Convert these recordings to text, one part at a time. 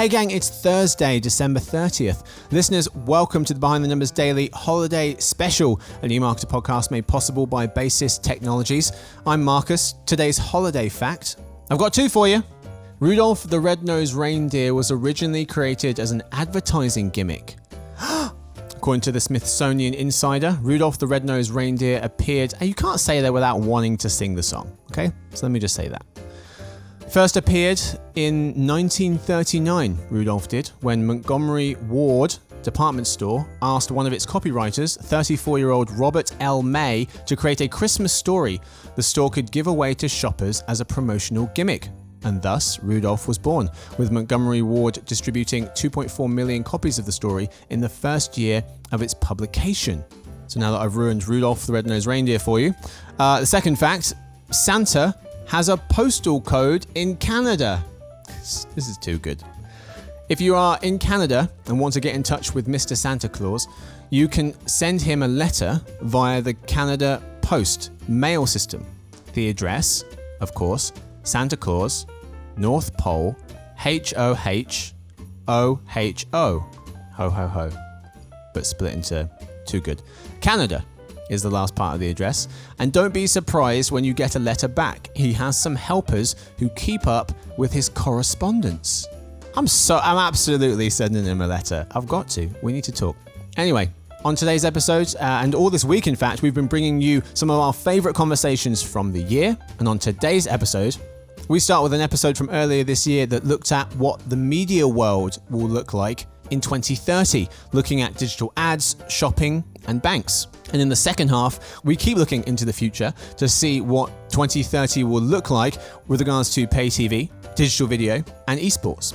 Hey gang, it's Thursday, December 30th. Listeners, welcome to the Behind the Numbers Daily Holiday Special, a new marketer podcast made possible by Basis Technologies. I'm Marcus. Today's holiday fact, I've got two for you. Rudolph the Red-Nosed Reindeer was originally created as an advertising gimmick. According to the Smithsonian Insider, Rudolph the Red-Nosed Reindeer appeared, and you can't say that without wanting to sing the song, okay? So let me just say that. First appeared in 1939, Rudolph did, when Montgomery Ward department store asked one of its copywriters, 34-year-old Robert L. May, to create a Christmas story the store could give away to shoppers as a promotional gimmick. And thus, Rudolph was born, with Montgomery Ward distributing 2.4 million copies of the story in the first year of its publication. So now that I've ruined Rudolph the Red-Nosed Reindeer for you, the second fact, Santa has a postal code in Canada. This is too good. If you are in Canada and want to get in touch with Mr. Santa Claus, you can send him a letter via the Canada Post mail system. The address, of course, Santa Claus, North Pole, HOHOHO. Ho ho ho. But split into too good. Canada is the last part of the address. And don't be surprised when you get a letter back. He has some helpers who keep up with his correspondence. I'm absolutely sending him a letter. I've got to. We need to talk. Anyway, on today's episode, and all this week in fact, we've been bringing you some of our favorite conversations from the year. And on today's episode, we start with an episode from earlier this year that looked at what the media world will look like in 2030, looking at digital ads, shopping, and banks. And in the second half, we keep looking into the future to see what 2030 will look like with regards to pay TV, digital video, and esports.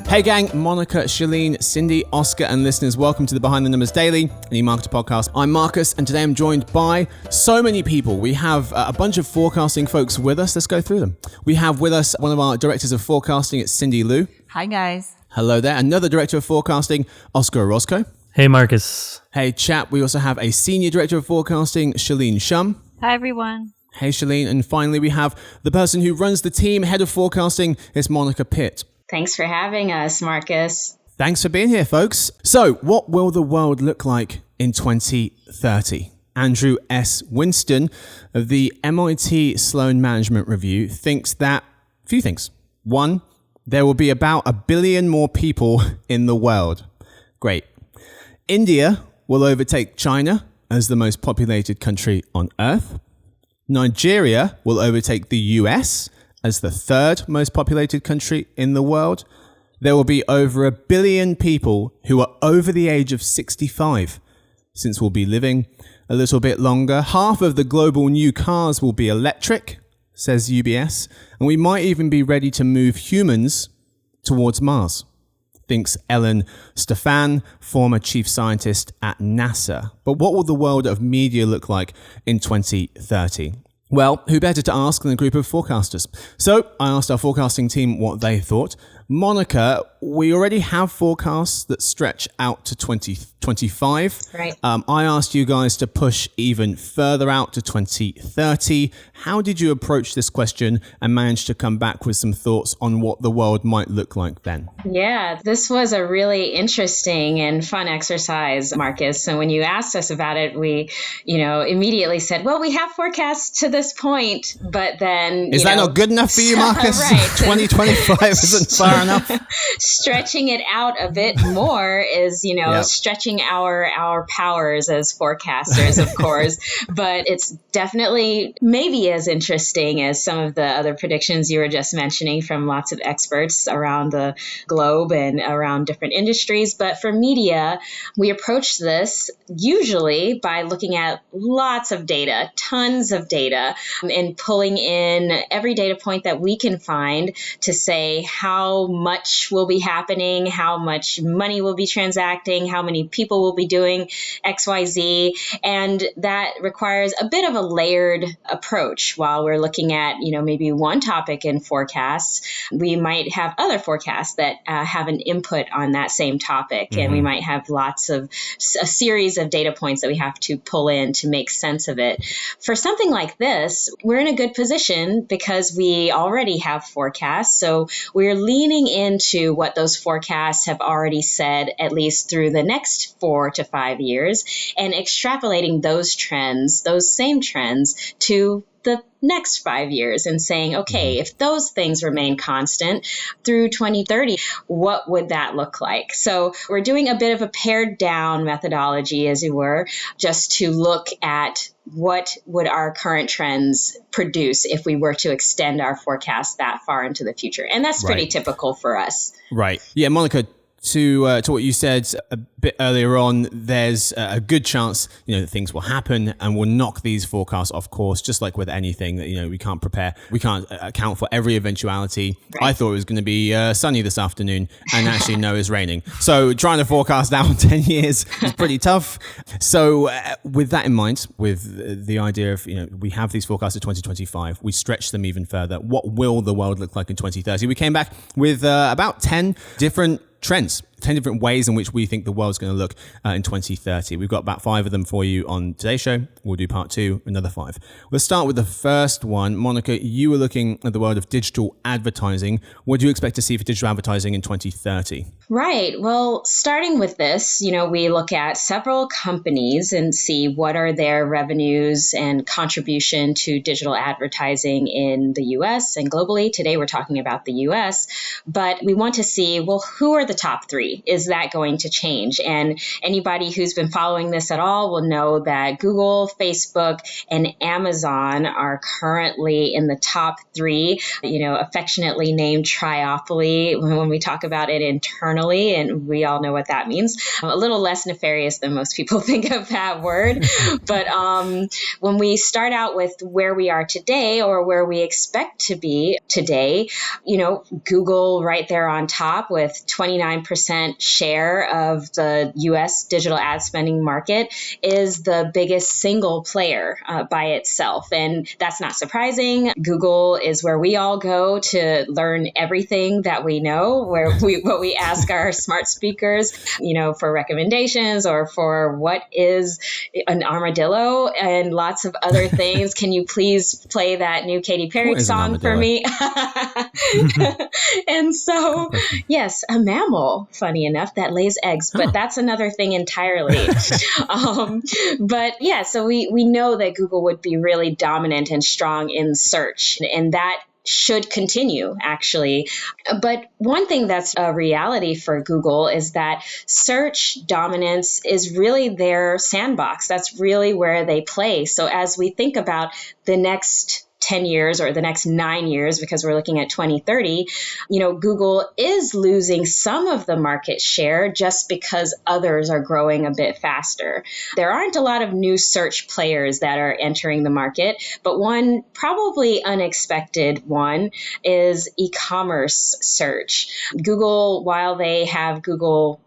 Hey gang, Monica, Shalene, Cindy, Oscar, and listeners, welcome to the Behind the Numbers Daily, a new marketer podcast. I'm Marcus, and today I'm joined by so many people. We have a bunch of forecasting folks with us. Let's go through them. We have with us one of our directors of forecasting, it's Cindy Liu. Hi guys. Hello there. Another director of forecasting, Oscar Orozco. Hey Marcus. Hey chap, we also have a senior director of forecasting, Shalene Shum. Hi everyone. Hey Shalene. And finally, we have the person who runs the team, head of forecasting, it's Monica Pitt. Thanks for having us, Marcus. Thanks for being here, folks. So, what will the world look like in 2030? Andrew S. Winston of the MIT Sloan Management Review thinks that a few things. One, there will be about 1 billion more people in the world. Great. India will overtake China as the most populated country on Earth. Nigeria will overtake the US as the third most populated country in the world. There will be over 1 billion people who are over the age of 65, since we'll be living a little bit longer. Half of the global new cars will be electric, says UBS, and we might even be ready to move humans towards Mars, thinks Ellen Stefan, former chief scientist at NASA. But what will the world of media look like in 2030? Well, who better to ask than a group of forecasters? So I asked our forecasting team what they thought. Monica, we already have forecasts that stretch out to 2025. Right. I asked you guys to push even further out to 2030. How did you approach this question and manage to come back with some thoughts on what the world might look like then? Yeah, this was a really interesting and fun exercise, Marcus. And when you asked us about it, we, immediately said, well, we have forecasts to this point, but then... Is that not good enough for you, Marcus? Right. 2025 isn't far enough. Stretching it out a bit more is, stretching our powers as forecasters, of course. But it's definitely maybe as interesting as some of the other predictions you were just mentioning from lots of experts around the globe and around different industries. But for media, we approach this usually by looking at lots of data, tons of data, and pulling in every data point that we can find to say how how much will be happening, how much money will be transacting, how many people will be doing XYZ. And that requires a bit of a layered approach. While we're looking at, maybe one topic in forecasts, we might have other forecasts that have an input on that same topic. Mm-hmm. And we might have lots of a series of data points that we have to pull in to make sense of it. For something like this, we're in a good position because we already have forecasts. So we're leaning into what those forecasts have already said, at least through the next 4 to 5 years, and extrapolating those trends, those same trends, to the next 5 years and saying, okay, if those things remain constant through 2030, what would that look like? So we're doing a bit of a pared down methodology, as it were, just to look at what would our current trends produce if we were to extend our forecast that far into the future. And that's pretty typical for us. Right. Yeah, Monica, to what you said a bit earlier on, there's a good chance, that things will happen and we'll knock these forecasts off course, just like with anything that, we can't prepare. We can't account for every eventuality. Right. I thought it was going to be sunny this afternoon and actually no, it's raining. So trying to forecast out 10 years is pretty tough. So with that in mind, with the idea of, we have these forecasts of 2025, we stretch them even further. What will the world look like in 2030? We came back with about 10 different trends, 10 different ways in which we think the world's going to look in 2030. We've got about 5 of them for you on today's show. We'll do part 2, another 5. Let's start with the first one. Monica, you were looking at the world of digital advertising. What do you expect to see for digital advertising in 2030? Right. Well, starting with this, we look at several companies and see what are their revenues and contribution to digital advertising in the US and globally. Today, we're talking about the US, but we want to see, who are the top 3? Is that going to change? And anybody who's been following this at all will know that Google, Facebook, and Amazon are currently in the top 3, affectionately named triopoly when we talk about it internally. And we all know what that means. A little less nefarious than most people think of that word. But when we start out with where we are today or where we expect to be today, Google right there on top with 29% share of the U.S. digital ad spending market is the biggest single player by itself. And that's not surprising. Google is where we all go to learn everything that we know, what we ask our smart speakers, for recommendations or for what is an armadillo and lots of other things. Can you please play that new Katy Perry song for me? And so, yes, a mammal, funny enough, that lays eggs, but that's another thing entirely. But yeah, so we know that Google would be really dominant and strong in search, and that should continue, actually. But one thing that's a reality for Google is that search dominance is really their sandbox. That's really where they play. So as we think about the next 10 years or the next 9 years, because we're looking at 2030, Google is losing some of the market share just because others are growing a bit faster. There aren't a lot of new search players that are entering the market, but one probably unexpected one is e-commerce search. Google, while they have Google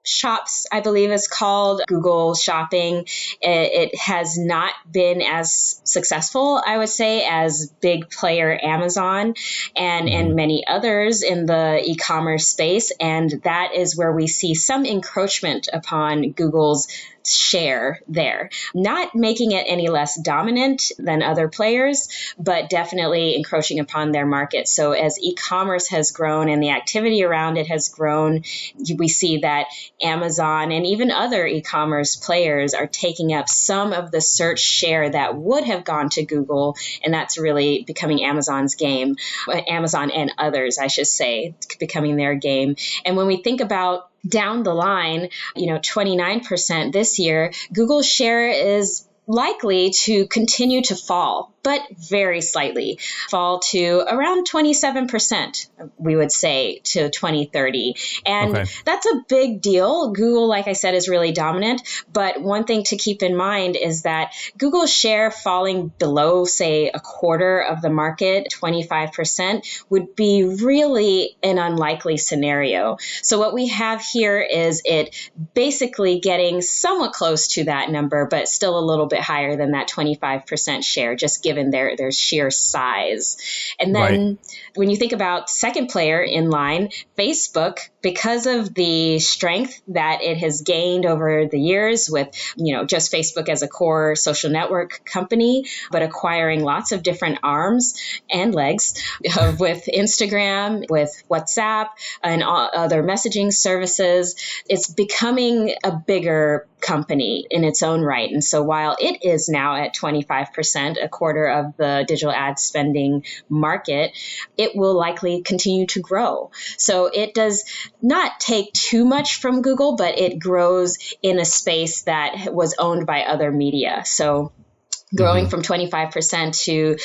Shops, I believe it's called, Google Shopping, it has not been as successful, I would say, as big player Amazon and many others in the e-commerce space. And that is where we see some encroachment upon Google's share there, not making it any less dominant than other players, but definitely encroaching upon their market. So as e-commerce has grown and the activity around it has grown, we see that Amazon and even other e-commerce players are taking up some of the search share that would have gone to Google, and that's really becoming Amazon's game. Amazon and others, I should say, becoming their game. And when we think about down the line, 29% this year, Google's share is likely to continue to fall but very slightly, fall to around 27%, we would say, to 2030. And that's a big deal. Google, like I said, is really dominant. But one thing to keep in mind is that Google's share falling below, say, a quarter of the market, 25%, would be really an unlikely scenario. So what we have here is it basically getting somewhat close to that number, but still a little bit higher than that 25% share, just given their sheer size. And then when you think about second player in line, Facebook, because of the strength that it has gained over the years with, just Facebook as a core social network company, but acquiring lots of different arms and legs with Instagram, with WhatsApp, and other messaging services, it's becoming a bigger company in its own right. And so while it is now at 25%, a quarter of the digital ad spending market, it will likely continue to grow. So it does not take too much from Google, but it grows in a space that was owned by other media. So growing from 25% to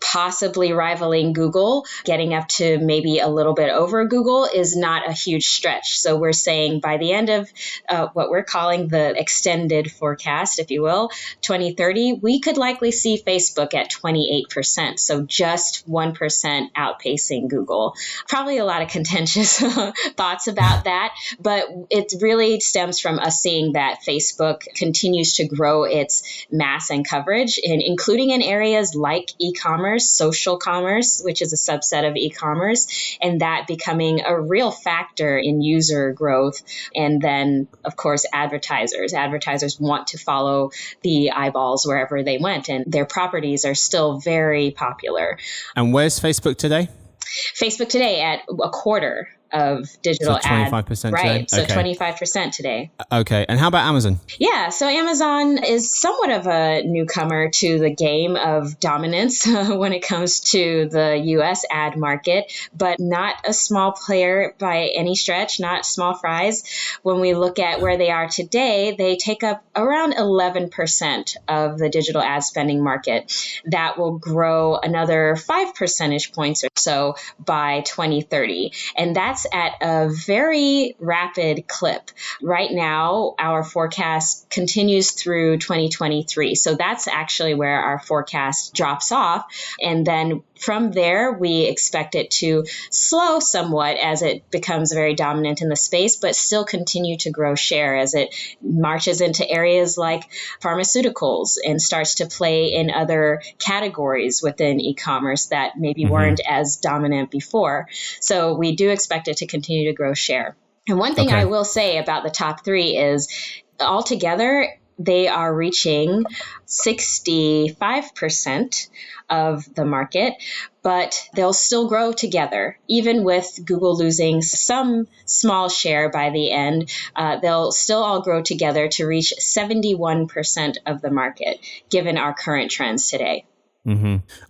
possibly rivaling Google, getting up to maybe a little bit over Google is not a huge stretch. So we're saying by the end of what we're calling the extended forecast, if you will, 2030, we could likely see Facebook at 28%. So just 1% outpacing Google. Probably a lot of contentious thoughts about that, but it really stems from us seeing that Facebook continues to grow its mass and coverage, including in areas like e-commerce, social commerce, which is a subset of e-commerce, and that becoming a real factor in user growth. And then, of course, advertisers. Advertisers want to follow the eyeballs wherever they went, and their properties are still very popular. And where's Facebook today? Facebook today at a quarter of digital ads. 25% right. today? So 25% today. Okay. And how about Amazon? Yeah. So Amazon is somewhat of a newcomer to the game of dominance when it comes to the US ad market, but not a small player by any stretch, not small fries. When we look at where they are today, they take up around 11% of the digital ad spending market. That will grow another 5 percentage points or so by 2030. And that's at a very rapid clip. Right now, our forecast continues through 2023. So that's actually where our forecast drops off. And then from there, we expect it to slow somewhat as it becomes very dominant in the space, but still continue to grow share as it marches into areas like pharmaceuticals and starts to play in other categories within e-commerce that maybe weren't as dominant before. So we do expect it to continue to grow share. And one thing I will say about the top three is altogether, they are reaching 65% of the market, but they'll still grow together. Even with Google losing some small share by the end, they'll still all grow together to reach 71% of the market, given our current trends today.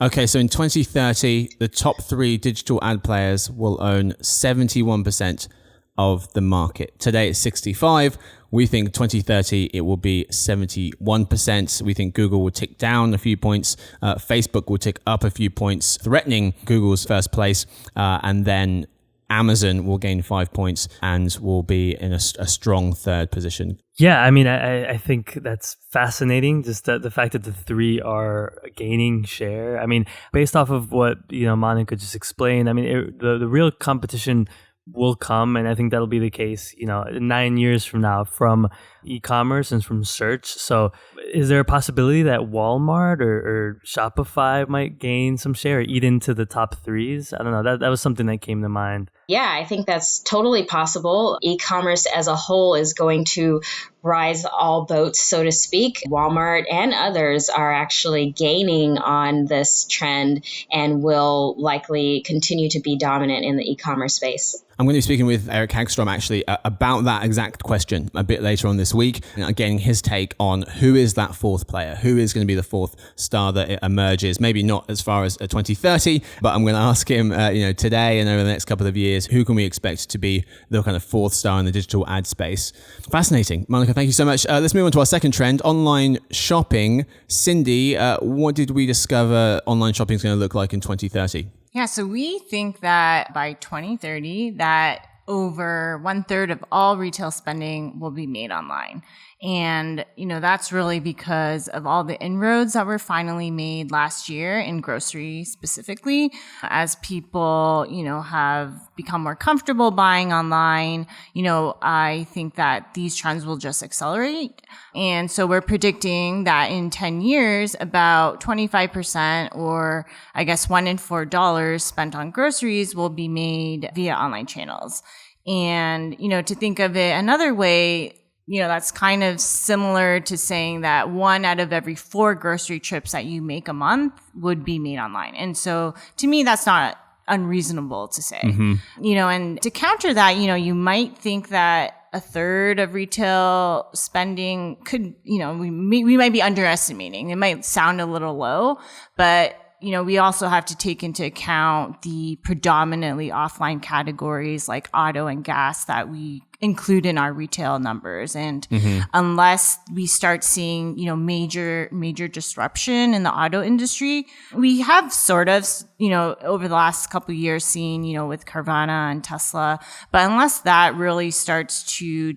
Okay, so in 2030, the top three digital ad players will own 71% of the market. Today it's 65. We think 2030 it will be 71%. We think Google will tick down a few points. Facebook will tick up a few points, threatening Google's first place. And then Amazon will gain 5 points and will be in a strong third position. Yeah, I mean, I think that's fascinating, just the fact that the three are gaining share. I mean, based off of what, Monica just explained, I mean, the real competition will come, and I think that'll be the case, 9 years from now, from e-commerce and from search. So is there a possibility that Walmart or Shopify might gain some share or eat into the top threes? I don't know. That was something that came to mind. Yeah, I think that's totally possible. E-commerce as a whole is going to rise all boats, so to speak. Walmart and others are actually gaining on this trend and will likely continue to be dominant in the e-commerce space. I'm going to be speaking with Eric Hagstrom actually about that exact question a bit later on this week, getting his take on who is that fourth player, who is going to be the fourth star that emerges, maybe not as far as 2030, but I'm going to ask him today and over the next couple of years, years? Who can we expect to be the kind of fourth star in the digital ad space? Fascinating. Monica, thank you so much. Let's move on to our second trend, online shopping. Cindy, what did we discover online shopping is going to look like in 2030? Yeah, so we think that by 2030, that over 1/3 of all retail spending will be made online. And, that's really because of all the inroads that were finally made last year in grocery specifically, as people, have become more comfortable buying online. I think that these trends will just accelerate. And so we're predicting that in 10 years, about 25%, or I guess $1 in $4 spent on groceries will be made via online channels. And, to think of it another way, that's kind of similar to saying that 1 out of every 4 grocery trips that you make a month would be made online. And so to me, that's not unreasonable to say. And to counter that, you might think that 1/3 of retail spending could, we might be underestimating. It might sound a little low, but we also have to take into account the predominantly offline categories like auto and gas that we include in our retail numbers. And unless we start seeing, major disruption in the auto industry, we have sort of, over the last couple of years seen, with Carvana and Tesla. But unless that really starts to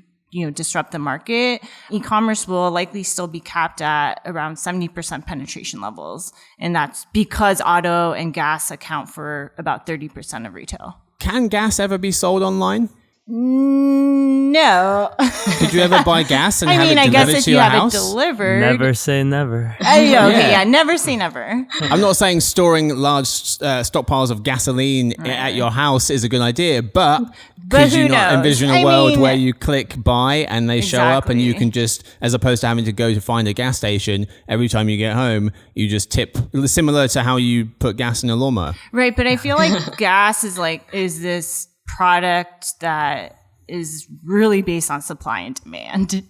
disrupt the market, e-commerce will likely still be capped at around 70% penetration levels. And that's because auto and gas account for about 30% of retail. Can gas ever be sold online? No. Could you ever buy gas and have it I delivered guess if to you your have house? it delivered. Never say never. Never say never. I'm not saying storing large stockpiles of gasoline at your house is a good idea, but could you not envision a world where you click buy and they show up and you can just, as opposed to having to go to find a gas station every time you get home, you just tip, similar to how you put gas in a lawnmower. Right, but I feel like gas is this product that is really based on supply and demand.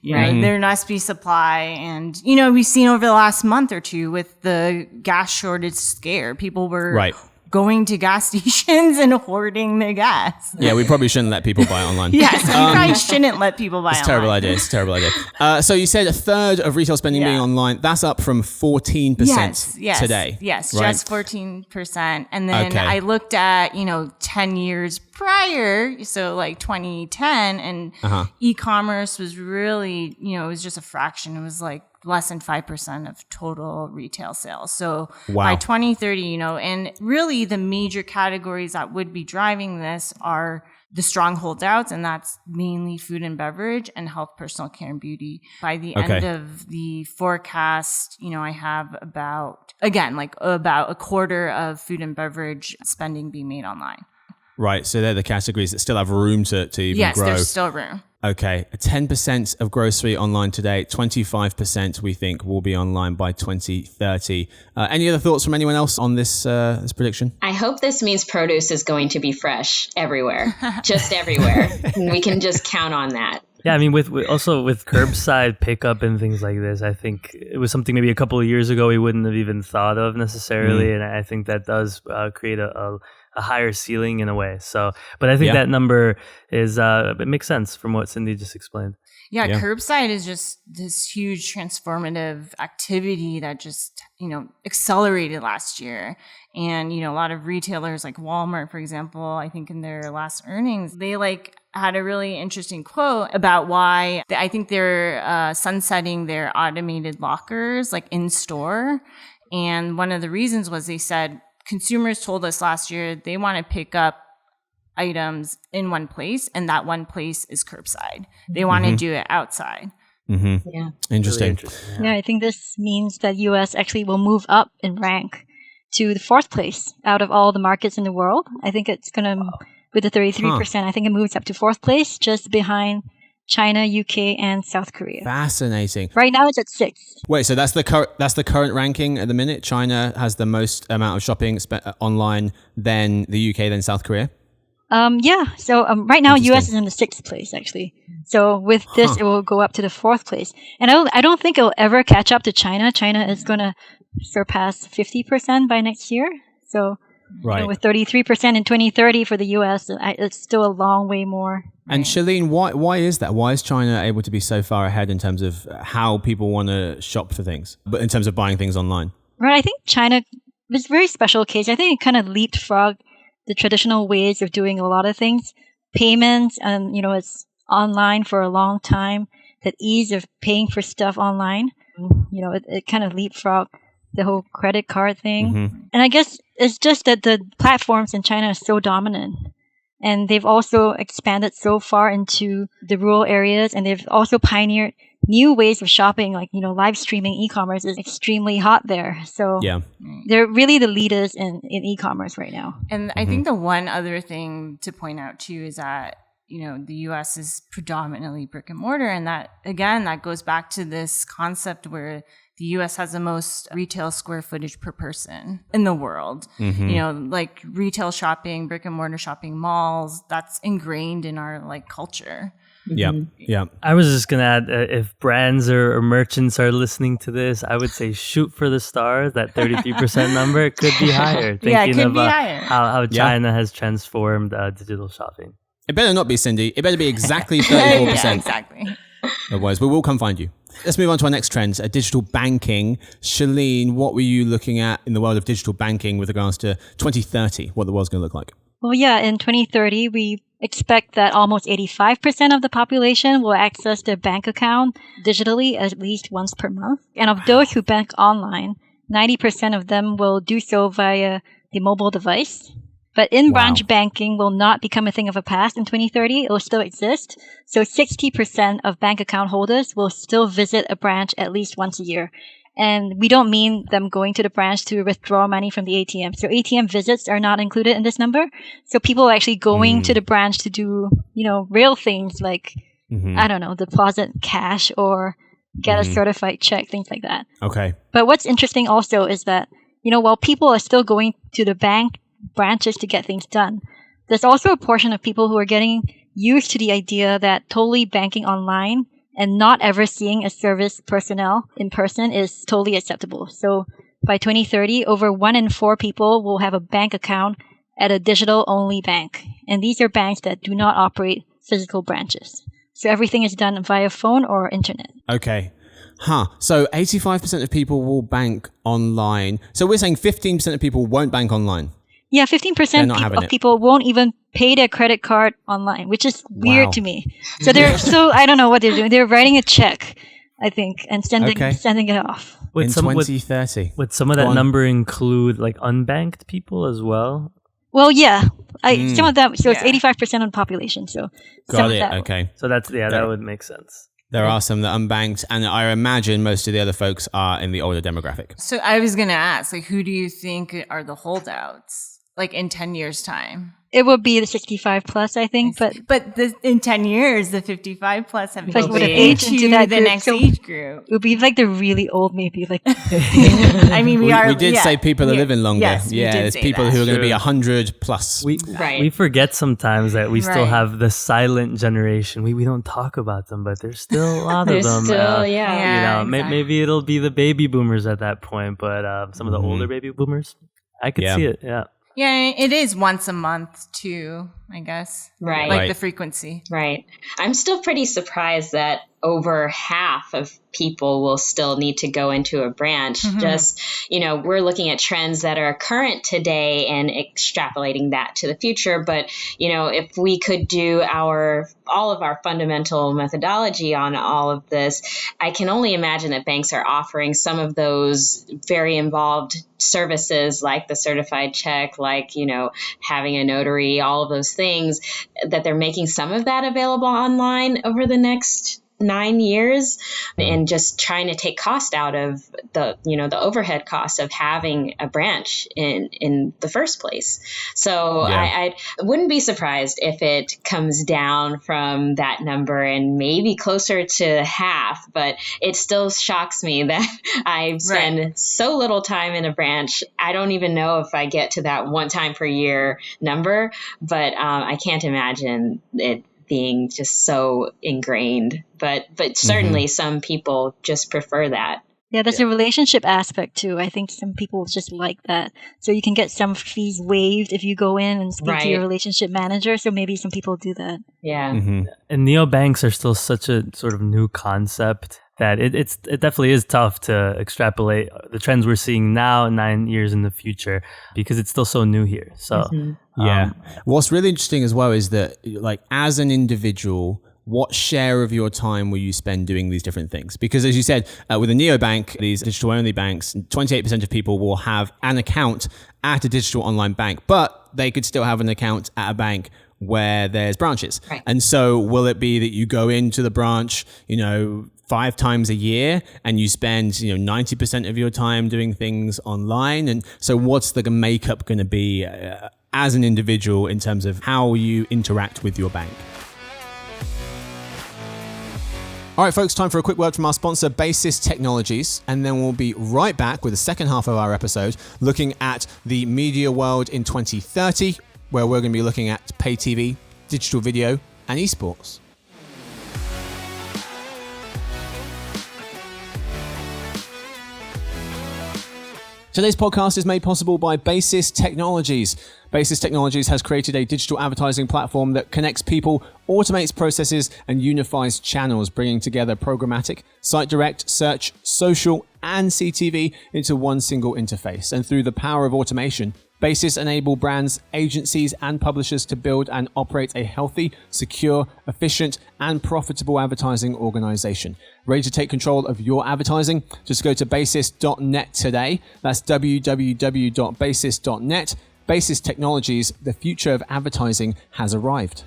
There must be supply. And, we've seen over the last month or two with the gas shortage scare, people were going to gas stations and hoarding their gas. Yeah, we probably shouldn't let people buy online. Yes, we probably shouldn't let people buy online. It's a terrible idea. So you said 1/3 of retail spending being online. That's up from 14% today. Yes, right? just 14%. And then I looked at, 10 years prior, so like 2010, and e-commerce was really, it was just a fraction. It was like less than 5% of total retail sales. So by 2030, and really the major categories that would be driving this are the strong holdouts, and that's mainly food and beverage and health, personal care, and beauty. By the end of the forecast, I have about 1/4 of food and beverage spending being made online. Right, so they're the categories that still have room to even grow. Yes, there's still room. Okay, 10% of grocery online today, 25% we think will be online by 2030. Any other thoughts from anyone else on this prediction? I hope this means produce is going to be fresh everywhere, just everywhere. We can just count on that. Yeah, I mean, with curbside pickup and things like this, I think it was something maybe a couple of years ago we wouldn't have even thought of necessarily, and I think that does create a higher ceiling in a way. So, but I think that number is it makes sense from what Cindy just explained. Yeah, curbside is just this huge transformative activity that just, accelerated last year. And, a lot of retailers like Walmart, for example, I think in their last earnings, they had a really interesting quote about why I think they're sunsetting their automated lockers in store. And one of the reasons was they said consumers told us last year they want to pick up items in one place, and that one place is curbside. They want to do it outside. Yeah. Interesting. Yeah, I think this means that US actually will move up in rank to the 4th place out of all the markets in the world. I think it's going to, with the 33%, I think it moves up to 4th place, just behind China, UK, and South Korea. Fascinating. Right now it's at 6th. Wait, so that's the current ranking at the minute? China has the most amount of shopping online, then the UK, then South Korea? So right now US is in the 6th place, actually. So with this, it will go up to the 4th place. And I don't think it will ever catch up to China. China is going to surpass 50% by next year. So Right. With 33% in 2030 for the US, it's still a long way more. And Shalene, why is that? Why is China able to be so far ahead in terms of how people want to shop for things, but in terms of buying things online? Right. I think China was a very special case. I think it kind of leapfrogged the traditional ways of doing a lot of things. Payments, and it's online for a long time. That ease of paying for stuff online, it kind of leapfrogged the whole credit card thing. Mm-hmm. And I guess it's just that the platforms in China are so dominant. And they've also expanded so far into the rural areas, and they've also pioneered new ways of shopping, like, live streaming e-commerce is extremely hot there. So they're really the leaders in e-commerce right now. And I think the one other thing to point out too is that, the US is predominantly brick and mortar. And that, again, that goes back to this concept where the US has the most retail square footage per person in the world. Mm-hmm. Like retail shopping, brick and mortar shopping, malls, that's ingrained in our culture. Yeah. Yeah. I was just going to add, if brands or merchants are listening to this, I would say shoot for the stars. That 33% number could be higher. It could be higher. How China has transformed digital shopping. It better not be, Cindy. It better be exactly 34%. Yeah, exactly. Otherwise, we will come find you. Let's move on to our next trend, digital banking. Shalene, what were you looking at in the world of digital banking with regards to 2030, what the world's going to look like? Well, yeah, in 2030, we expect that almost 85% of the population will access their bank account digitally at least once per month. And of those who bank online, 90% of them will do so via the mobile device. But in-branch banking will not become a thing of the past in 2030. It will still exist. So 60% of bank account holders will still visit a branch at least once a year. And we don't mean them going to the branch to withdraw money from the ATM. So ATM visits are not included in this number. So people are actually going to the branch to do, real things like, I don't know, deposit cash or get a certified check, things like that. Okay. But what's interesting also is that, while people are still going to the bank branches to get things done, there's also a portion of people who are getting used to the idea that totally banking online and not ever seeing a service personnel in person is totally acceptable. So by 2030, over 1 in 4 people will have a bank account at a digital-only bank. And these are banks that do not operate physical branches. So everything is done via phone or internet. Okay. So 85% of people will bank online. So we're saying 15% of people won't bank online. Yeah, 15% of people won't even pay their credit card online, which is weird to me. So I don't know what they're doing. They're writing a check, I think, and sending it off. In 2030. Would some of that number include like unbanked people as well? Well, yeah. Some of that. So it's 85% of the population. So got it. Okay. So that would make sense. There are some that are unbanked, and I imagine most of the other folks are in the older demographic. So I was going to ask, who do you think are the holdouts? In 10 years' time? It would be the 65 plus, I think. But in 10 years, the 55 plus have would have aged into that the next age group. It would be like the really old, maybe. I mean, we did say people are living longer. Yes, there's people who are going to be 100 plus. We forget sometimes that we still have the silent generation. We don't talk about them, but there's still a lot of them. Maybe it'll be the baby boomers at that point, but some of the older baby boomers, I could see it. Yeah. Yeah, it is once a month too, I guess. Right. The frequency. Right. I'm still pretty surprised that over half of people will still need to go into a branch. Just, we're looking at trends that are current today and extrapolating that to the future. But, if we could do all of our fundamental methodology on all of this, I can only imagine that banks are offering some of those very involved services like the certified check, like, having a notary, all of those things, that they're making some of that available online over the next 9 years, and just trying to take cost out of the overhead cost of having a branch in the first place. So I wouldn't be surprised if it comes down from that number and maybe closer to half, but it still shocks me that I spend so little time in a branch. I don't even know if I get to that 1 time per year number, but I can't imagine it being just so ingrained, but certainly some people just prefer that. Yeah, there's a relationship aspect too. I think some people just like that. So you can get some fees waived if you go in and speak to your relationship manager. So maybe some people do that. Yeah. And neobanks are still such a sort of new concept that it definitely is tough to extrapolate the trends we're seeing now 9 years in the future because it's still so new here. So what's really interesting as well is that, like, as an individual, what share of your time will you spend doing these different things? Because as you said, with a neobank, these digital only banks, 28% of people will have an account at a digital online bank, but they could still have an account at a bank where there's branches. Right. And so will it be that you go into the branch, 5 times a year and you spend, 90% of your time doing things online? And so what's the makeup going to be as an individual in terms of how you interact with your bank? All right, folks, time for a quick word from our sponsor, Basis Technologies, and then we'll be right back with the second half of our episode, looking at the media world in 2030, where we're going to be looking at pay TV, digital video, and esports. Today's podcast is made possible by Basis Technologies. Basis Technologies has created a digital advertising platform that connects people, automates processes, and unifies channels, bringing together programmatic, site direct, search, social, and CTV into one single interface. And through the power of automation, Basis enable brands, agencies, and publishers to build and operate a healthy, secure, efficient, and profitable advertising organization. Ready to take control of your advertising? Just go to basis.net today. That's www.basis.net. Basis Technologies, the future of advertising has arrived.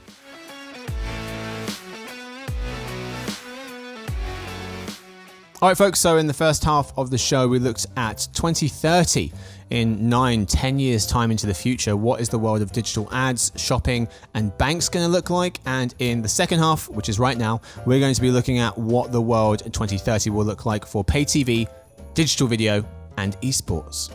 All right, folks, so in the first half of the show, we looked at 2030. In 9-10 years' time into the future, what is the world of digital ads, shopping, and banks going to look like? And in the second half, which is right now, we're going to be looking at what the world in 2030 will look like for pay TV, digital video, and esports.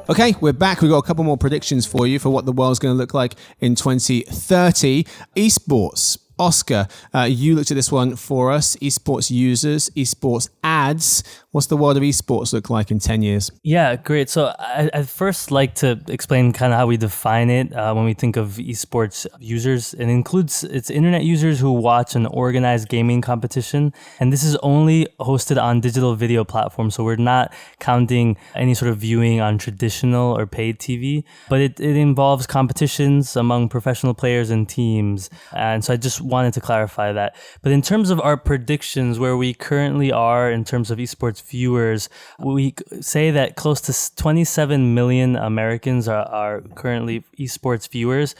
Okay, we're back. We've got a couple more predictions for you for what the world's going to look like in 2030. Esports. Oscar, you looked at this one for us. Esports users, esports ads. What's the world of esports look like in 10 years? Yeah, great. So I'd first like to explain kind of how we define it when we think of esports users. It includes it's internet users who watch an organized gaming competition. And this is only hosted on digital video platforms. So we're not counting any sort of viewing on traditional or paid TV. But it involves competitions among professional players and teams. And so I just wanted to clarify that. But in terms of our predictions, where we currently are in terms of esports viewers, we say that close to 27 million Americans are currently esports viewers.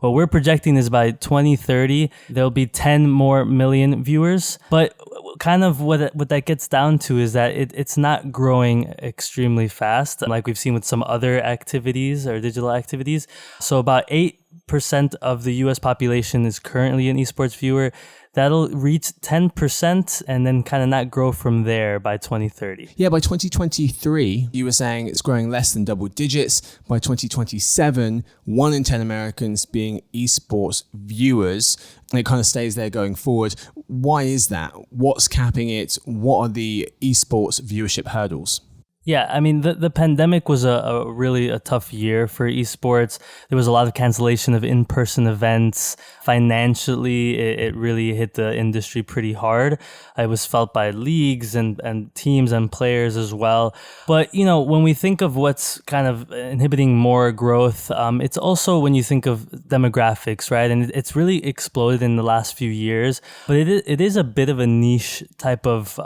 What we're projecting is by 2030, there'll be 10 more million viewers. But kind of what that gets down to is that it's not growing extremely fast, like we've seen with some other activities or digital activities. So about 8% of the US population is currently an esports viewer. That'll reach 10% and then kind of not grow from there by 2030. Yeah, by 2023, you were saying it's growing less than double digits. By 2027, 1 in 10 Americans being esports viewers. And it kind of stays there going forward. Why is that? What's capping it? What are the esports viewership hurdles? Yeah, I mean, the pandemic was a really tough year for esports. There was a lot of cancellation of in-person events. Financially, it really hit the industry pretty hard. It was felt by leagues and teams and players as well. But, when we think of what's kind of inhibiting more growth, it's also when you think of demographics, right? And it's really exploded in the last few years. But it is a bit of a niche type of,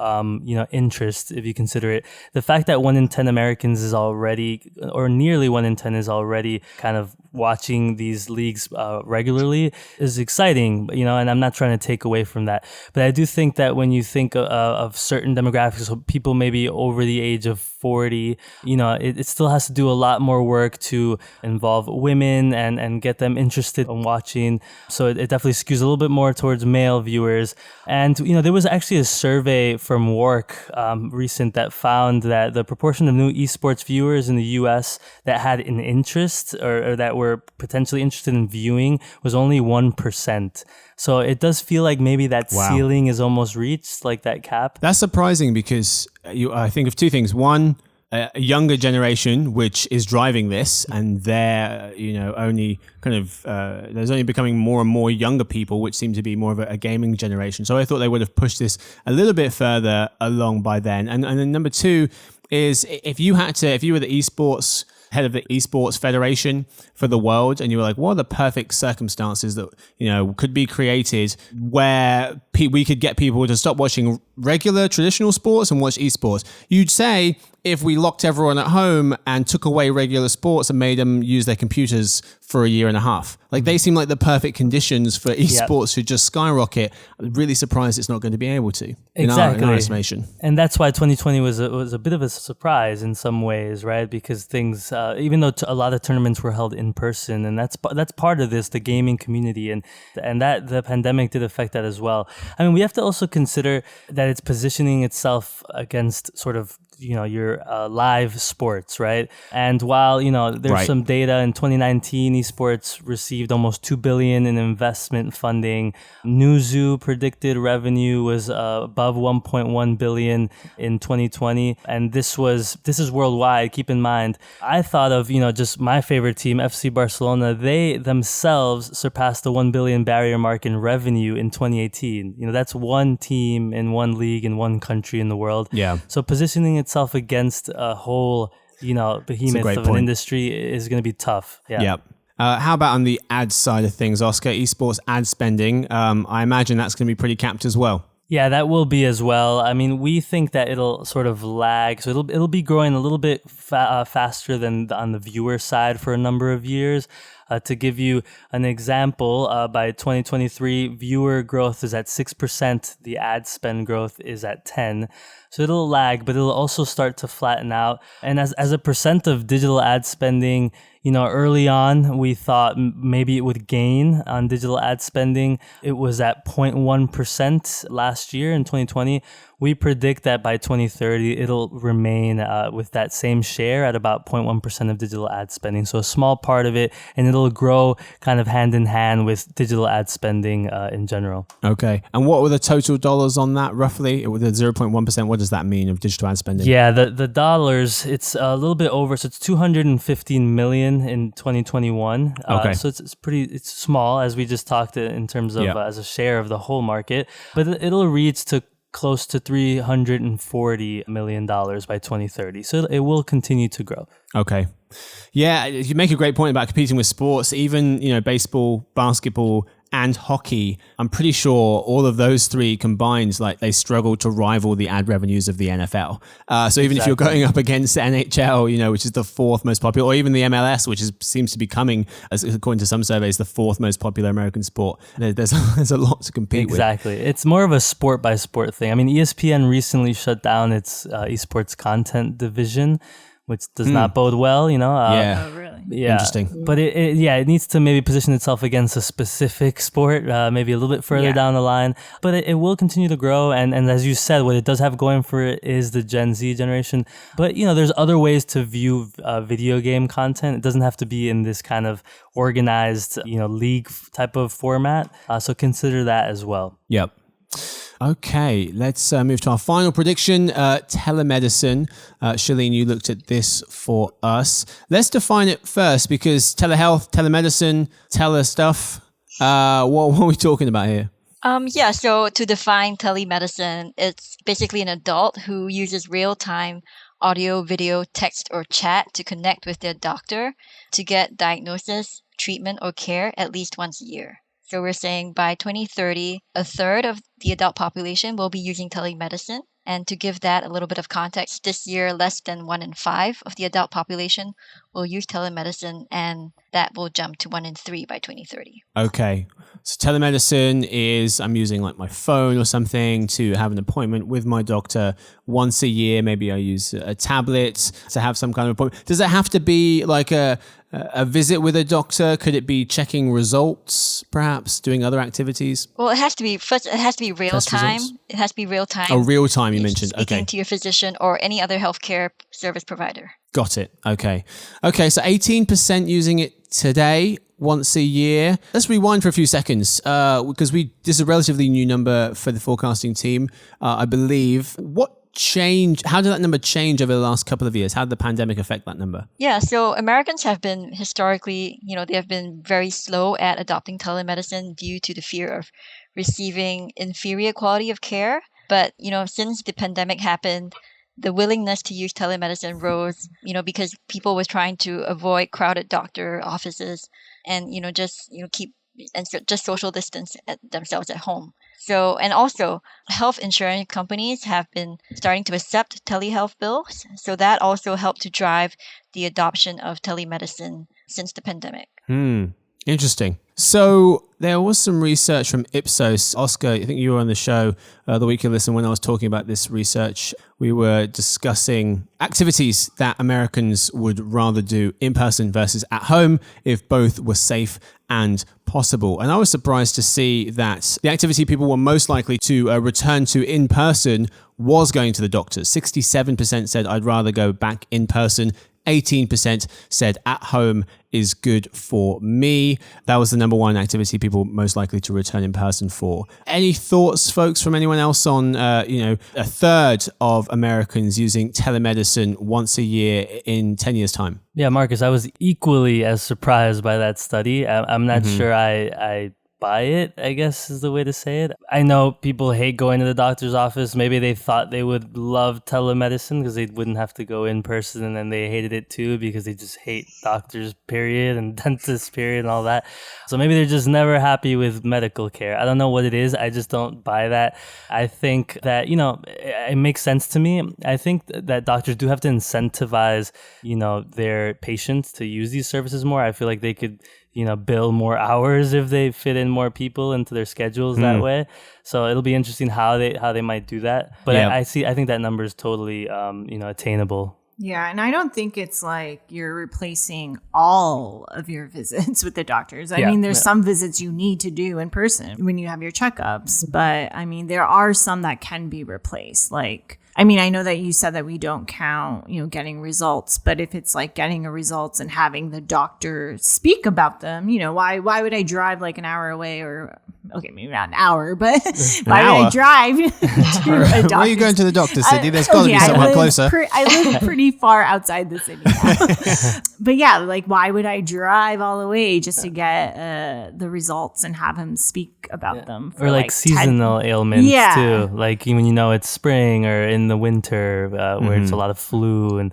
interest, if you consider it. The fact that 1 in 10 Americans is already, or nearly 1 in 10 is already kind of watching these leagues regularly is exciting, and I'm not trying to take away from that. But I do think that when you think of certain demographics, so people maybe over the age of 40, it still has to do a lot more work to involve women and get them interested in watching. So it definitely skews a little bit more towards male viewers. And, there was actually a survey from Work recent that found that the proportion proportion of new esports viewers in the US that had an interest or that were potentially interested in viewing was only 1%. So it does feel like maybe that ceiling is almost reached, like that cap. That's surprising because I think of two things. One, a younger generation, which is driving this, and they're, only kind of, there's only becoming more and more younger people, which seem to be more of a gaming generation. So I thought they would have pushed this a little bit further along by then. And then number two is if you were the head of the esports federation for the world, and you were like, what are the perfect circumstances that, could be created where we could get people to stop watching regular traditional sports and watch esports? You'd say, if we locked everyone at home and took away regular sports and made them use their computers for a year and a half. Like, they seem like the perfect conditions for esports to just skyrocket. I'm really surprised it's not going to be able to, in our estimation. And that's why 2020 was a bit of a surprise in some ways, right? Because things, even though a lot of tournaments were held in person, and that's part of this, the gaming community, and that the pandemic did affect that as well. I mean, we have to also consider that it's positioning itself against sort of your live sports, right? And while, there's some data in 2019, esports received almost $2 billion in investment funding. Newzoo predicted revenue was above $1.1 billion in 2020. And this is worldwide. Keep in mind, I thought of, just my favorite team, FC Barcelona. They themselves surpassed the 1 billion barrier mark in revenue in 2018. That's one team in one league in one country in the world. Yeah. So positioning itself against a whole, behemoth of an industry is going to be tough. Yeah. How about on the ad side of things, Oscar? Esports ad spending, I imagine that's going to be pretty capped as well. Yeah, that will be as well. I mean, we think that it'll sort of lag, so it'll be growing a little bit faster than on the viewer side for a number of years. To give you an example, by 2023, viewer growth is at 6%. The ad spend growth is at 10%. So it'll lag, but it'll also start to flatten out. And as a percent of digital ad spending, early on, we thought maybe it would gain on digital ad spending. It was at 0.1% last year in 2020. We predict that by 2030, it'll remain with that same share at about 0.1% of digital ad spending. So a small part of it, and it'll grow kind of hand in hand with digital ad spending in general. Okay. And what were the total dollars on that roughly? With the 0.1%, what does that mean of digital ad spending? Yeah, the dollars, it's a little bit over. So it's 215 million in 2021. Okay. So it's small, as we just talked in terms of as a share of the whole market. But it'll reach to close to $340 million by 2030. So it will continue to grow. Okay. Yeah, you make a great point about competing with sports. Even, baseball, basketball, and hockey, I'm pretty sure all of those three combined, like, they struggle to rival the ad revenues of the NFL. So even if you're going up against the NHL, which is the fourth most popular, or even the MLS, which seems to be coming, as according to some surveys, the fourth most popular American sport, there's a lot to compete with. Exactly. It's more of a sport by sport thing. I mean, ESPN recently shut down its esports content division, which does not bode well, Yeah. Oh, really? Yeah. Interesting. But it needs to maybe position itself against a specific sport, maybe a little bit further down the line. But it will continue to grow. And as you said, what it does have going for it is the Gen Z generation. But, there's other ways to view video game content. It doesn't have to be in this kind of organized, league type of format. So consider that as well. Yep. Okay, let's move to our final prediction, telemedicine. Shalene, you looked at this for us. Let's define it first, because telehealth, telemedicine, telestuff, what are we talking about here? So to define telemedicine, it's basically an adult who uses real-time audio, video, text, or chat to connect with their doctor to get diagnosis, treatment, or care at least once a year. So we're saying by 2030, a third of the adult population will be using telemedicine. And to give that a little bit of context, this year, less than 1 in 5 of the adult population will use telemedicine, and that will jump to 1 in 3 by 2030. Okay. So telemedicine is, I'm using like my phone or something to have an appointment with my doctor once a year. Maybe I use a tablet to have some kind of appointment. Does it have to be like a visit with a doctor? Could it be checking results, perhaps doing other activities? Well, it has to be real time. It has to be real time. Oh, real time. time you mentioned. Speaking to your physician or any other healthcare service provider. Got it. Okay. So 18% using it today, once a year. Let's rewind for a few seconds because this is a relatively new number for the forecasting team, I believe. How did that number change over the last couple of years? How did the pandemic affect that number? Yeah, so Americans have been historically, they have been very slow at adopting telemedicine due to the fear of receiving inferior quality of care. But, since the pandemic happened, the willingness to use telemedicine rose, because people were trying to avoid crowded doctor offices and, keep and just social distance themselves at home. So, and also health insurance companies have been starting to accept telehealth bills. So that also helped to drive the adoption of telemedicine since the pandemic. Interesting. So there was some research from Ipsos. Oscar, I think you were on the show the week you listened when I was talking about this research. We were discussing activities that Americans would rather do in person versus at home if both were safe and possible. And I was surprised to see that the activity people were most likely to return to in person was going to the doctors. 67% said I'd rather go back in person. 18% said at home is good for me. That was the number one activity people most likely to return in person for. Any thoughts, folks, from anyone else on, a third of Americans using telemedicine once a year in 10 years' time? Yeah, Marcus, I was equally as surprised by that study. I'm not sure I buy it, I guess is the way to say it. I know people hate going to the doctor's office. Maybe they thought they would love telemedicine because they wouldn't have to go in person, and then they hated it too because they just hate doctors, period, and dentists, period, and all that. So maybe they're just never happy with medical care. I don't know what it is. I just don't buy that. I think that, it makes sense to me. I think that doctors do have to incentivize, their patients to use these services more. I feel like they could bill more hours if they fit in more people into their schedules that way. So it'll be interesting how they might do that. But I think that number is totally, attainable. Yeah, and I don't think it's like you're replacing all of your visits with the doctors. I mean, there's some visits you need to do in person when you have your checkups, but I mean, there are some that can be replaced. Like, I mean, I know that you said that we don't count, getting results, but if it's like getting results and having the doctor speak about them, why would I drive like an hour away okay, maybe not an hour, but why would I drive to a doctor? Where are you going to the doctor, Sydney? There's got to be someone closer. I live pretty far outside the city now. But yeah, like why would I drive all the way just to get the results and have him speak about them? Or like seasonal ailments too. Like when it's spring or in the winter where it's a lot of flu. And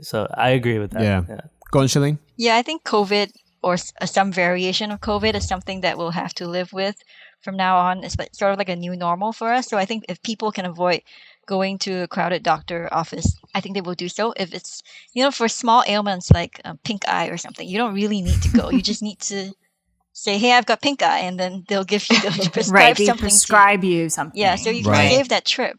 so I agree with that. Yeah. Go on, Shalene. Yeah, I think COVID or some variation of COVID is something that we'll have to live with from now on. It's sort of like a new normal for us. So I think if people can avoid going to a crowded doctor office, I think they will do so. If it's, for small ailments like pink eye or something, you don't really need to go. You just need to say, hey, I've got pink eye, and then they'll prescribe you something. Yeah, so you can save that trip.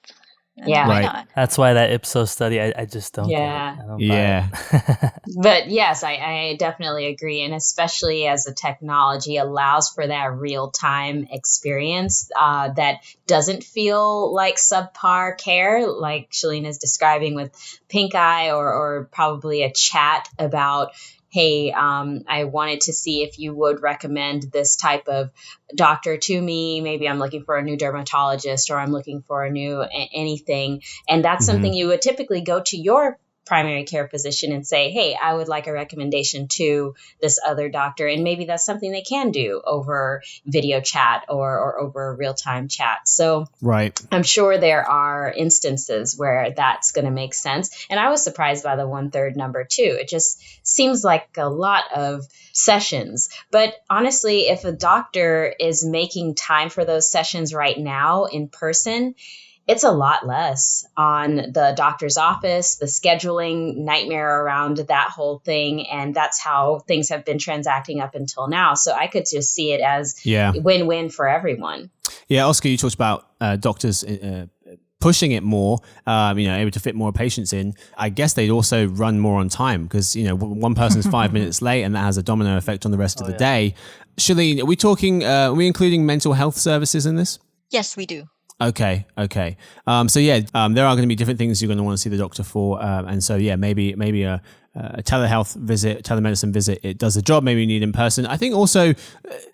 Yeah, why not? That's why that Ipsos study, I just don't. Yeah, get it. But yes, I definitely agree, and especially as the technology allows for that real time experience that doesn't feel like subpar care, like Shalene is describing with pink eye, or probably a chat about, hey, I wanted to see if you would recommend this type of doctor to me. Maybe I'm looking for a new dermatologist, or I'm looking for a new anything. And that's something you would typically go to your primary care physician and say, hey, I would like a recommendation to this other doctor. And maybe that's something they can do over video chat or over real-time chat. So I'm sure there are instances where that's going to make sense. And I was surprised by the 1/3 number too. It just seems like a lot of sessions. But honestly, if a doctor is making time for those sessions right now in person, it's a lot less on the doctor's office, the scheduling nightmare around that whole thing. And that's how things have been transacting up until now. So I could just see it as win-win for everyone. Yeah, Oscar, you talked about doctors pushing it more, able to fit more patients in. I guess they'd also run more on time because, one person's 5 minutes late and that has a domino effect on the rest of the day. Shalene, are we including mental health services in this? Yes, we do. Okay. So there are going to be different things you're going to want to see the doctor for, and so maybe a telehealth visit, telemedicine visit, it does the job. Maybe you need in person. I think also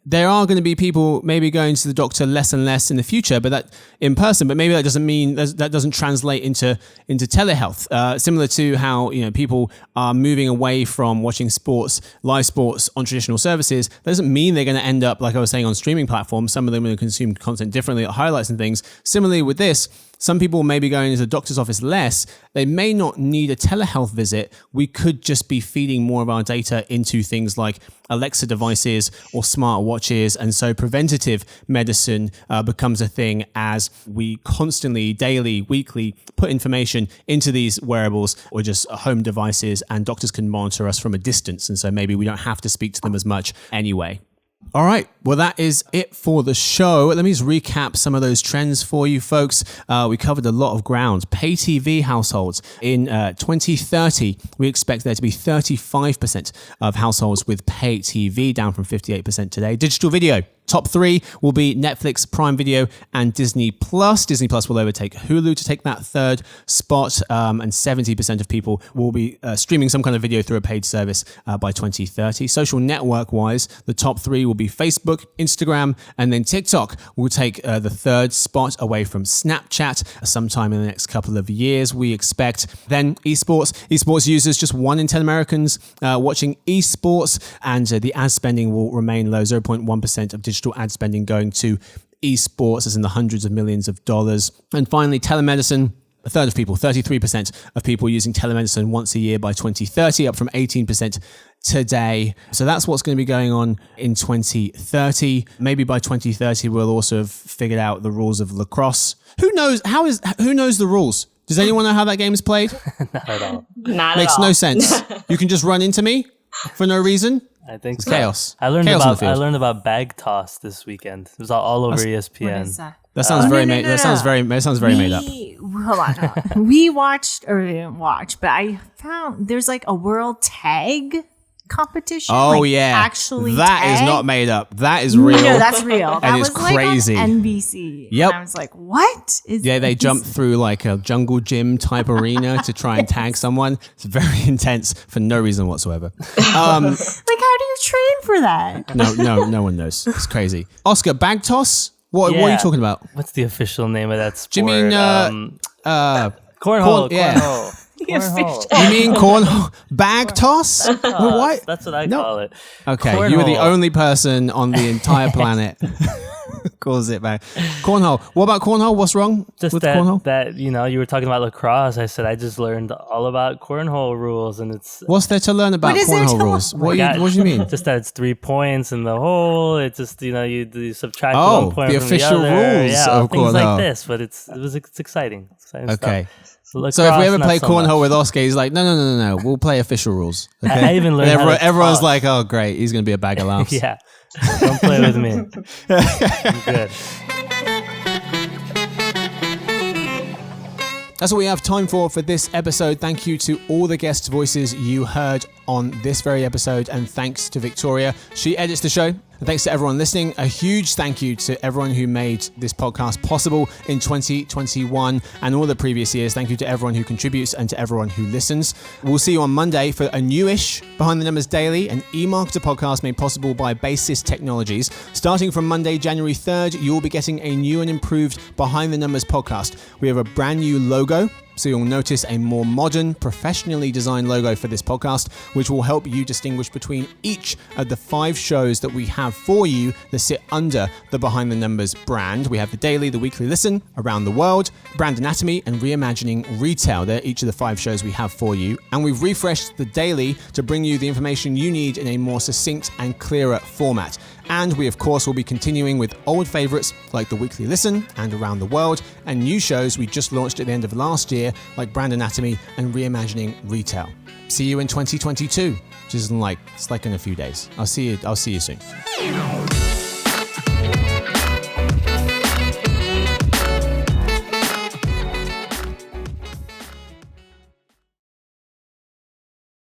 there are going to be people maybe going to the doctor less and less in the future, but that in person. But maybe that doesn't mean that doesn't translate into telehealth. Similar to how people are moving away from watching live sports on traditional services. That doesn't mean they're going to end up, like I was saying, on streaming platforms. Some of them will consume content differently, like highlights and things. Similarly with this. Some people may be going to the doctor's office less. They may not need a telehealth visit. We could just be feeding more of our data into things like Alexa devices or smart watches. And so preventative medicine becomes a thing as we constantly, daily, weekly, put information into these wearables or just home devices, and doctors can monitor us from a distance. And so maybe we don't have to speak to them as much anyway. All right. Well, that is it for the show. Let me just recap some of those trends for you folks. We covered a lot of ground. Pay TV households. In 2030, we expect there to be 35% of households with pay TV, down from 58% today. Digital video. Top 3 will be Netflix, Prime Video, and Disney Plus. Disney Plus will overtake Hulu to take that third spot, and 70% of people will be streaming some kind of video through a paid service by 2030. Social network-wise, the top 3 will be Facebook, Instagram, and then TikTok will take the third spot away from Snapchat sometime in the next couple of years, we expect. Then esports. Esports users, just 1 in 10 Americans watching esports, and the ad spending will remain low, 0.1% of digital ad spending going to esports, as in the hundreds of millions of dollars. And finally, telemedicine. A third of people, 33% of people using telemedicine once a year by 2030, up from 18% today. So that's what's going to be going on in 2030. Maybe by 2030, we'll also have figured out the rules of lacrosse. Who knows? Who knows the rules? Does anyone know how that game is played? Not at all. Makes no sense. You can just run into me for no reason. I think it's so. Chaos. I learned about bag toss this weekend. It was all over ESPN. What is that? That sounds very made. That sounds very made up. Hold on. We watched, or we didn't watch, but I found there's like a world tag competition. Oh like yeah, actually, that is not made up. That is real. No, that's real. That was crazy. Like on NBC. Yep. And I was like, what is? Yeah, they jump through like a jungle gym type arena to try and tag someone. It's very intense for no reason whatsoever. Like, how do you train for that? No one knows. It's crazy. Oscar, bag toss. What are you talking about? What's the official name of that sport? Do you mean cornhole? Yeah. Cornhole. You mean cornhole? Bag toss? What? That's what I call it. Okay, cornhole. you are the only person on the entire planet calls it bag. Cornhole. What about cornhole? What's wrong with cornhole? That you were talking about lacrosse. I said I just learned all about cornhole rules, and it's. What's there to learn about cornhole rules? What do you mean? Just that it's 3 points in the hole. It's just you subtract 1 point the from official the other. rules yeah, of things cornhole. like this, but it's exciting. Okay. Stuff. So if we ever play cornhole with Oscar, he's like, no, we'll play official rules. Okay? I even learned everyone's like, oh great, he's gonna be a bag of laughs. Yeah, don't play with me. I'm good. That's all we have time for this episode. Thank you to all the guest voices you heard on this very episode, and thanks to Victoria. She edits the show. And thanks to everyone listening. A huge thank you to everyone who made this podcast possible in 2021 and all the previous years. Thank you to everyone who contributes and to everyone who listens. We'll see you on Monday for a newish Behind the Numbers Daily, an eMarketer podcast made possible by Basis Technologies. Starting from Monday, January 3rd, you'll be getting a new and improved Behind the Numbers podcast. We have a brand new logo, so you'll notice a more modern, professionally designed logo for this podcast, which will help you distinguish between each of the 5 shows that we have for you that sit under the Behind the Numbers brand. We have the Daily, the Weekly Listen, Around the World, Brand Anatomy, and Reimagining Retail. They're each of the 5 shows we have for you. And we've refreshed the Daily to bring you the information you need in a more succinct and clearer format. And we, of course, will be continuing with old favorites like the Weekly Listen and Around the World, and new shows we just launched at the end of last year like Brand Anatomy and Reimagining Retail. See you in 2022, which is it's like in a few days. I'll see you soon.